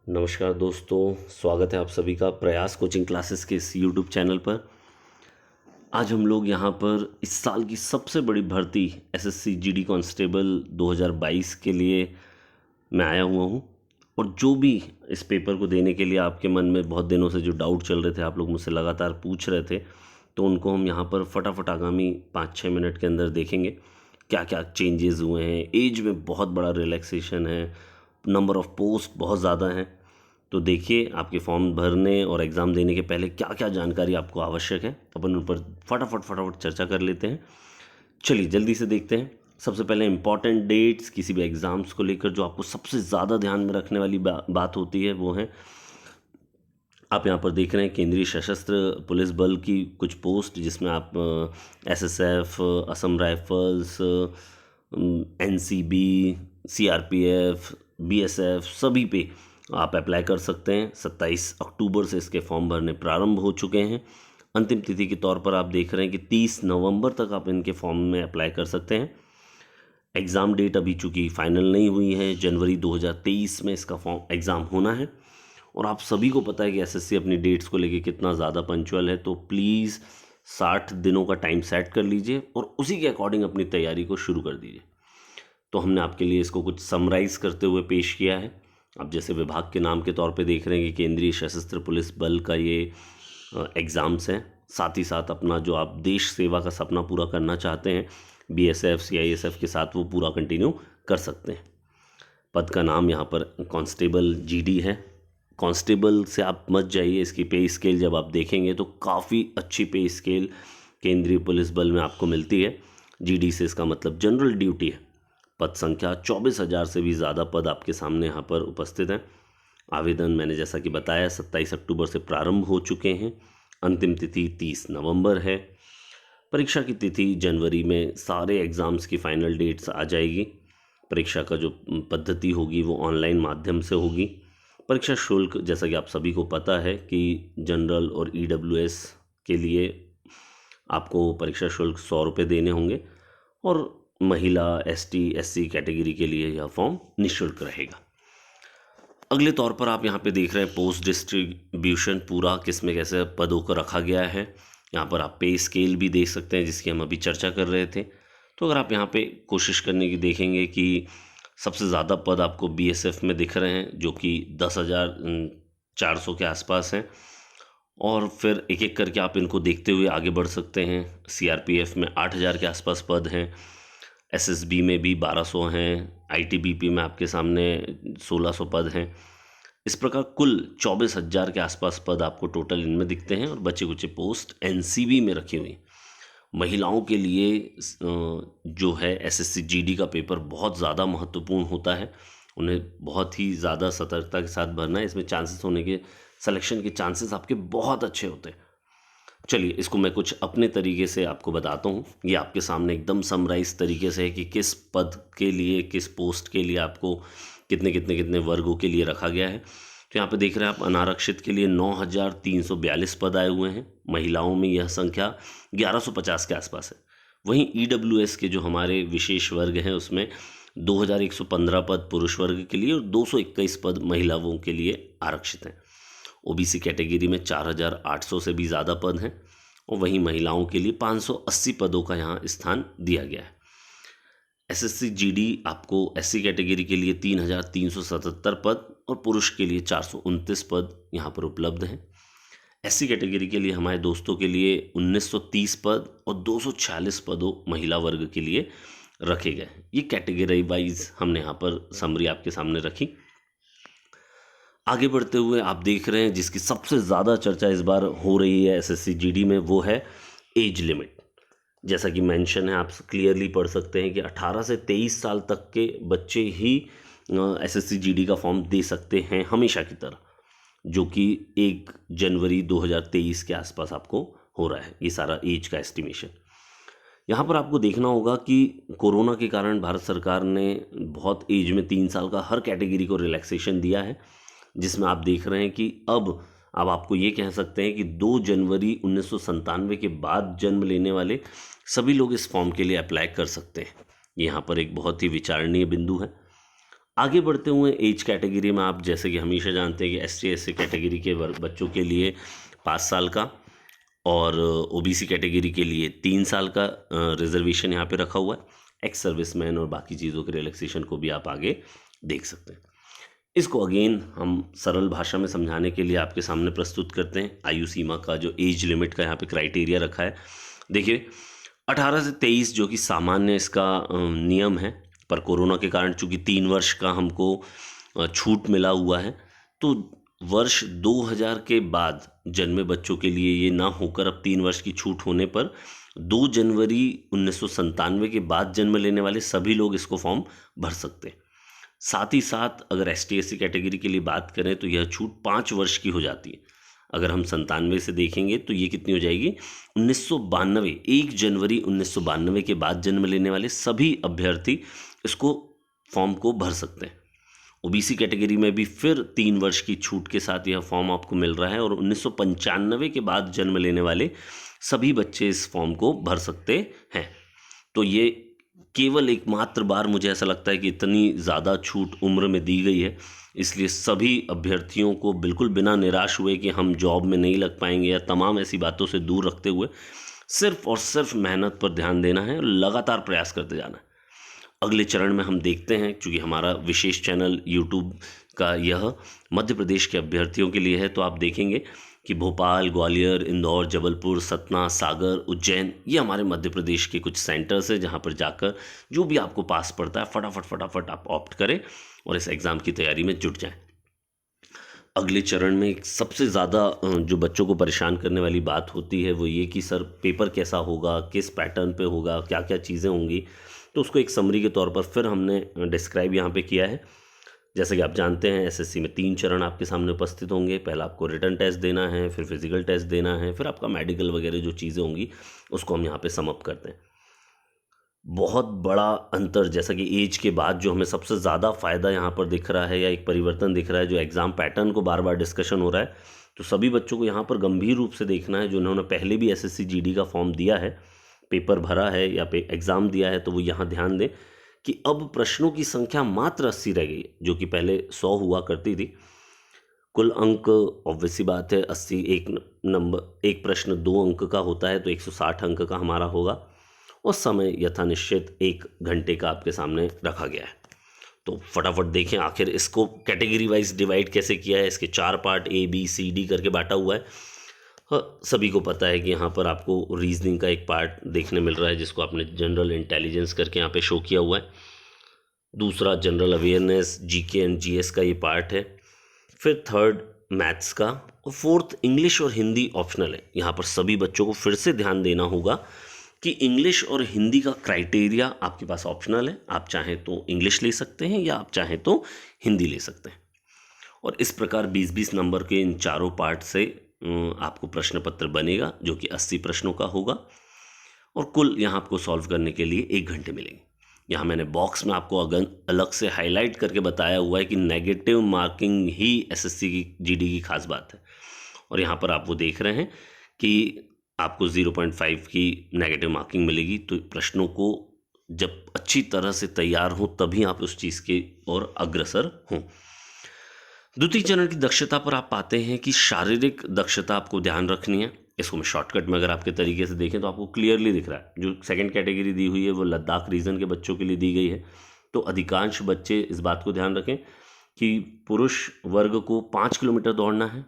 नमस्कार दोस्तों, स्वागत है आप सभी का प्रयास कोचिंग क्लासेस के इस यूट्यूब चैनल पर। आज हम लोग यहाँ पर इस साल की सबसे बड़ी भर्ती एसएससी जीडी कांस्टेबल 2022 के लिए मैं आया हुआ हूँ। और जो भी इस पेपर को देने के लिए आपके मन में बहुत दिनों से जो डाउट चल रहे थे, आप लोग मुझसे लगातार पूछ रहे थे, तो उनको हम यहाँ पर फटाफट आगामी 5-6 मिनट के अंदर देखेंगे क्या क्या चेंजेस हुए हैं। एज में बहुत बड़ा रिलैक्सेशन है, नंबर ऑफ़ पोस्ट बहुत ज़्यादा हैं। तो देखिए, आपके फॉर्म भरने और एग्ज़ाम देने के पहले क्या क्या जानकारी आपको आवश्यक है, अपन उन पर फटाफट चर्चा कर लेते हैं। चलिए जल्दी से देखते हैं। सबसे पहले इंपॉर्टेंट डेट्स किसी भी एग्ज़ाम्स को लेकर जो आपको सबसे ज़्यादा ध्यान में रखने वाली बात होती है, वो है आप यहाँ पर देख रहे हैं केंद्रीय सशस्त्र पुलिस बल की कुछ पोस्ट, जिसमें आप SSF, Assam rifles, NCB, CRPF, BSF सभी पे आप अप्लाई कर सकते हैं। 27 अक्टूबर से इसके फॉर्म भरने प्रारंभ हो चुके हैं। अंतिम तिथि के तौर पर आप देख रहे हैं कि 30 नवंबर तक आप इनके फॉर्म में अप्लाई कर सकते हैं। एग्ज़ाम डेट अभी चूँकि फाइनल नहीं हुई है, जनवरी 2023 में इसका फॉर्म एग्ज़ाम होना है। और आप सभी को पता है कि एसएससी अपनी डेट्स को लेके कितना ज़्यादा पंचुअल है, तो प्लीज़ 60 दिनों का टाइम सेट कर लीजिए और उसी के अकॉर्डिंग अपनी तैयारी को शुरू कर दीजिए। तो हमने आपके लिए इसको कुछ समराइज़ करते हुए पेश किया है। अब जैसे विभाग के नाम के तौर पे देख रहे हैं कि केंद्रीय सशस्त्र पुलिस बल का ये एग्ज़ाम्स हैं। साथ ही साथ अपना जो आप देश सेवा का सपना पूरा करना चाहते हैं बीएसएफ सीआईएसएफ के साथ, वो पूरा कंटिन्यू कर सकते हैं। पद का नाम यहाँ पर कांस्टेबल जीडी है। कांस्टेबल से आप मत जाइए, इसकी पे स्केल जब आप देखेंगे तो काफ़ी अच्छी पे स्केल केंद्रीय पुलिस बल में आपको मिलती है। जीडी से इसका मतलब जनरल ड्यूटी है। पद संख्या 24,000 से भी ज़्यादा पद आपके सामने यहाँ पर उपस्थित हैं। आवेदन मैंने जैसा कि बताया 27 अक्टूबर से प्रारंभ हो चुके हैं। अंतिम तिथि 30 नवंबर है। परीक्षा की तिथि जनवरी में सारे एग्ज़ाम्स की फाइनल डेट्स आ जाएगी। परीक्षा का जो पद्धति होगी वो ऑनलाइन माध्यम से होगी। परीक्षा शुल्क जैसा कि आप सभी को पता है कि जनरल और ईडब्ल्यूएस के लिए आपको परीक्षा शुल्क 100 रुपये देने होंगे और महिला एसटी एससी कैटेगरी के लिए यह फॉर्म निःशुल्क रहेगा। अगले तौर पर आप यहाँ पे देख रहे हैं पोस्ट डिस्ट्रीब्यूशन पूरा किस में कैसे पदों को रखा गया है। यहाँ पर आप पे स्केल भी देख सकते हैं जिसकी हम अभी चर्चा कर रहे थे। तो अगर आप यहाँ पे कोशिश करने की देखेंगे कि सबसे ज़्यादा पद आपको बीएसएफ में दिख रहे हैं जो कि 10,400 के आसपास हैं। और फिर एक एक करके आप इनको देखते हुए आगे बढ़ सकते हैं। सीआरपीएफ में 8,000 के आसपास पद हैं। एसएसबी में भी 1200 हैं। आईटीबीपी में आपके सामने 1600 पद हैं। इस प्रकार कुल 24,000 के आसपास पद आपको टोटल इनमें दिखते हैं। और बचे कुछ पोस्ट एनसीबी में रखी हुई। महिलाओं के लिए जो है एसएससी जीडी का पेपर बहुत ज़्यादा महत्वपूर्ण होता है। उन्हें बहुत ही ज़्यादा सतर्कता के साथ भरना है। इसमें चांसेस होने के, सिलेक्शन के चांसेस आपके बहुत अच्छे होते हैं। चलिए इसको मैं कुछ अपने तरीके से आपको बताता हूँ। ये आपके सामने एकदम समराइज तरीके से है कि किस पद के लिए, किस पोस्ट के लिए आपको कितने कितने कितने वर्गों के लिए रखा गया है। तो यहाँ पे देख रहे हैं आप अनारक्षित के लिए 9,342 पद आए हुए हैं। महिलाओं में यह संख्या 1150 के आसपास है। वहीं ईडब्ल्यूएस के जो हमारे विशेष वर्ग हैं उसमें 2,115 पद पुरुष वर्ग के लिए और 221 पद महिलाओं के लिए आरक्षित हैं। ओबीसी कैटेगरी में 4,800 से भी ज़्यादा पद हैं और वहीं महिलाओं के लिए 580 पदों का यहाँ स्थान दिया गया है। एसएससी जीडी आपको एससी कैटेगरी के लिए 3,377 पद और पुरुष के लिए 429 पद यहाँ पर उपलब्ध हैं। एससी कैटेगरी के लिए हमारे दोस्तों के लिए 1,930 पद और 246 पदों महिला वर्ग के लिए रखे गए हैं। ये कैटेगरी वाइज हमने यहाँ पर समरी आपके सामने रखी। आगे बढ़ते हुए आप देख रहे हैं जिसकी सबसे ज़्यादा चर्चा इस बार हो रही है एसएससी जीडी में, वो है एज लिमिट। जैसा कि मेंशन है, आप क्लियरली पढ़ सकते हैं कि 18 से 23 साल तक के बच्चे ही एसएससी जीडी का फॉर्म दे सकते हैं हमेशा की तरह, जो कि 1 जनवरी 2023 के आसपास आपको हो रहा है ये सारा एज का एस्टिमेशन। यहाँ पर आपको देखना होगा कि कोरोना के कारण भारत सरकार ने बहुत एज में 3 साल का हर कैटेगरी को रिलैक्सेशन दिया है, जिसमें आप देख रहे हैं कि अब आपको ये कह सकते हैं कि 2 जनवरी 1997 के बाद जन्म लेने वाले सभी लोग इस फॉर्म के लिए अप्लाई कर सकते हैं। यहाँ पर एक बहुत ही विचारणीय बिंदु है। आगे बढ़ते हुए एज कैटेगरी में आप जैसे कि हमेशा जानते हैं कि ST/SC कैटेगरी के बच्चों के लिए 5 साल का और OBC कैटेगरी के लिए 3 साल का रिजर्वेशन यहाँ पे रखा हुआ है। एक्स सर्विसमैन और बाकी चीज़ों के रिलैक्सेशन को भी आप आगे देख सकते हैं। इसको अगेन हम सरल भाषा में समझाने के लिए आपके सामने प्रस्तुत करते हैं। आयु सीमा का जो एज लिमिट का यहाँ पे क्राइटेरिया रखा है, देखिए 18 से 23 जो कि सामान्य इसका नियम है, पर कोरोना के कारण चूंकि 3 वर्ष का हमको छूट मिला हुआ है, तो वर्ष 2000 के बाद जन्मे बच्चों के लिए ये ना होकर अब 3 वर्ष की छूट होने पर 2 जनवरी 1997 के बाद जन्म लेने वाले सभी लोग इसको फॉर्म भर सकते हैं। साथ ही साथ अगर ST/SC कैटेगरी के लिए बात करें तो यह छूट 5 वर्ष की हो जाती है। अगर हम 97 से देखेंगे तो ये कितनी हो जाएगी, 1992, 1 जनवरी 1992 के बाद जन्म लेने वाले सभी अभ्यर्थी इसको फॉर्म को भर सकते हैं। OBC कैटेगरी में भी फिर 3 वर्ष की छूट के साथ यह फॉर्म आपको मिल रहा है और 1995 के बाद जन्म लेने वाले सभी बच्चे इस फॉर्म को भर सकते हैं। तो ये केवल एकमात्र बार मुझे ऐसा लगता है कि इतनी ज़्यादा छूट उम्र में दी गई है, इसलिए सभी अभ्यर्थियों को बिल्कुल बिना निराश हुए कि हम जॉब में नहीं लग पाएंगे या तमाम ऐसी बातों से दूर रखते हुए सिर्फ और सिर्फ मेहनत पर ध्यान देना है और लगातार प्रयास करते जाना है। अगले चरण में हम देखते हैं, क्योंकि हमारा विशेष चैनल YouTube का यह मध्य प्रदेश के अभ्यर्थियों के लिए है, तो आप देखेंगे कि भोपाल, ग्वालियर, इंदौर, जबलपुर, सतना, सागर, उज्जैन, ये हमारे मध्य प्रदेश के कुछ सेंटर्स हैं जहाँ पर जाकर जो भी आपको पास पड़ता है फटाफट आप ऑप्ट करें और इस एग्ज़ाम की तैयारी में जुट जाएं। अगले चरण में सबसे ज़्यादा जो बच्चों को परेशान करने वाली बात होती है वो ये कि सर पेपर कैसा होगा, किस पैटर्न पे होगा, क्या क्या चीज़ें होंगी, तो उसको एक समरी के तौर पर फिर हमने डिस्क्राइब यहाँ पे किया है। जैसे कि आप जानते हैं SSC में 3 चरण आपके सामने उपस्थित होंगे। पहला आपको रिटन टेस्ट देना है, फिर फिजिकल टेस्ट देना है, फिर आपका मेडिकल वगैरह जो चीज़ें होंगी उसको हम यहाँ पे सम अप करते हैं। बहुत बड़ा अंतर, जैसा कि एज के बाद जो हमें सबसे ज़्यादा फ़ायदा यहाँ पर दिख रहा है या एक परिवर्तन दिख रहा है, जो एग्ज़ाम पैटर्न को बार बार डिस्कशन हो रहा है, तो सभी बच्चों को यहाँ पर गंभीर रूप से देखना है। जो उन्होंने पहले भी SSC GD का फॉर्म दिया है, पेपर भरा है या एग्ज़ाम दिया है, तो वो यहाँ ध्यान दें कि अब प्रश्नों की संख्या मात्र 80 रह गई, जो कि पहले 100 हुआ करती थी। कुल अंक ऑब्वियस सी बात है 80, एक प्रश्न 2 अंक का होता है तो 160 अंक का हमारा होगा और समय यथानिश्चित 1 घंटे का आपके सामने रखा गया है। तो फटाफट देखें आखिर इसको कैटेगरी वाइज डिवाइड कैसे किया है। इसके 4 पार्ट ABCD करके बांटा हुआ है। हाँ, सभी को पता है कि यहाँ पर आपको रीजनिंग का एक पार्ट देखने मिल रहा है जिसको आपने जनरल इंटेलिजेंस करके यहाँ पे शो किया हुआ है। दूसरा general awareness, GK and GS का ये पार्ट है। फिर थर्ड मैथ्स का और फोर्थ इंग्लिश और हिंदी ऑप्शनल है। यहाँ पर सभी बच्चों को फिर से ध्यान देना होगा कि इंग्लिश और हिंदी का क्राइटेरिया आपके पास ऑप्शनल है। आप चाहें तो इंग्लिश ले सकते हैं या आप चाहें तो हिंदी ले सकते हैं। और इस प्रकार 20-20 नंबर के इन चारों पार्ट से आपको प्रश्न पत्र बनेगा जो कि 80 प्रश्नों का होगा और कुल यहाँ आपको सॉल्व करने के लिए 1 घंटे मिलेंगे। यहाँ मैंने बॉक्स में आपको अलग से हाईलाइट करके बताया हुआ है कि नेगेटिव मार्किंग ही SSC की GD की खास बात है। और यहाँ पर आप वो देख रहे हैं कि आपको 0.5 की नेगेटिव मार्किंग मिलेगी। तो प्रश्नों को जब अच्छी तरह से तैयार हो तभी आप उस चीज़ के ओर अग्रसर हों। द्वितीय चरण की दक्षता पर आप पाते हैं कि शारीरिक दक्षता आपको ध्यान रखनी है। इसको मैं शॉर्टकट में अगर आपके तरीके से देखें तो आपको क्लियरली दिख रहा है। जो सेकंड कैटेगरी दी हुई है वो लद्दाख रीजन के बच्चों के लिए दी गई है। तो अधिकांश बच्चे इस बात को ध्यान रखें कि पुरुष वर्ग को 5 किलोमीटर दौड़ना है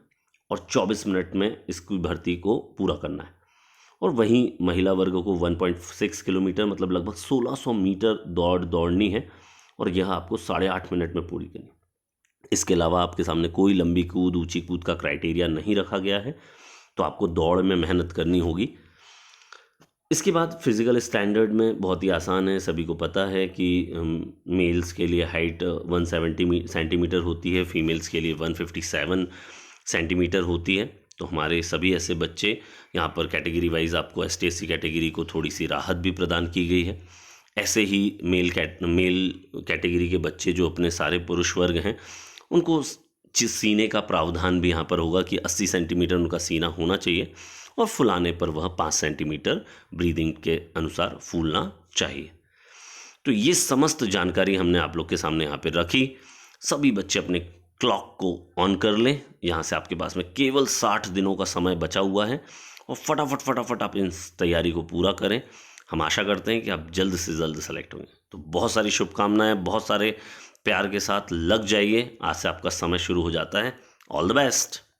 और 24 मिनट में इसकी भर्ती को पूरा करना है। और वहीं महिला वर्ग को 1.6 किलोमीटर मतलब लगभग 1600 मीटर दौड़नी है और यह आपको 8.5 मिनट में पूरी करनी है। इसके अलावा आपके सामने कोई लंबी कूद, ऊंची कूद का क्राइटेरिया नहीं रखा गया है, तो आपको दौड़ में मेहनत करनी होगी। इसके बाद फिजिकल स्टैंडर्ड में बहुत ही आसान है। सभी को पता है कि मेल्स के लिए हाइट 170 सेंटीमीटर होती है, फीमेल्स के लिए 157 सेंटीमीटर होती है। तो हमारे सभी ऐसे बच्चे यहाँ पर कैटेगरी वाइज आपको ST/SC कैटेगरी को थोड़ी सी राहत भी प्रदान की गई है। ऐसे ही मेल कैटेगरी के बच्चे जो अपने सारे पुरुष वर्ग हैं उनको सीने का प्रावधान भी यहाँ पर होगा कि 80 सेंटीमीटर उनका सीना होना चाहिए और फुलाने पर वह 5 सेंटीमीटर ब्रीदिंग के अनुसार फूलना चाहिए। तो ये समस्त जानकारी हमने आप लोग के सामने यहाँ पे रखी। सभी बच्चे अपने क्लॉक को ऑन कर लें। यहाँ से आपके पास में केवल 60 दिनों का समय बचा हुआ है और फटाफट फटाफट आप इस तैयारी को पूरा करें। हम आशा करते हैं कि आप जल्द से जल्द सेलेक्ट होंगे। तो बहुत सारी शुभकामनाएं, बहुत सारे प्यार के साथ लग जाइए। आज से आपका समय शुरू हो जाता है। All the best.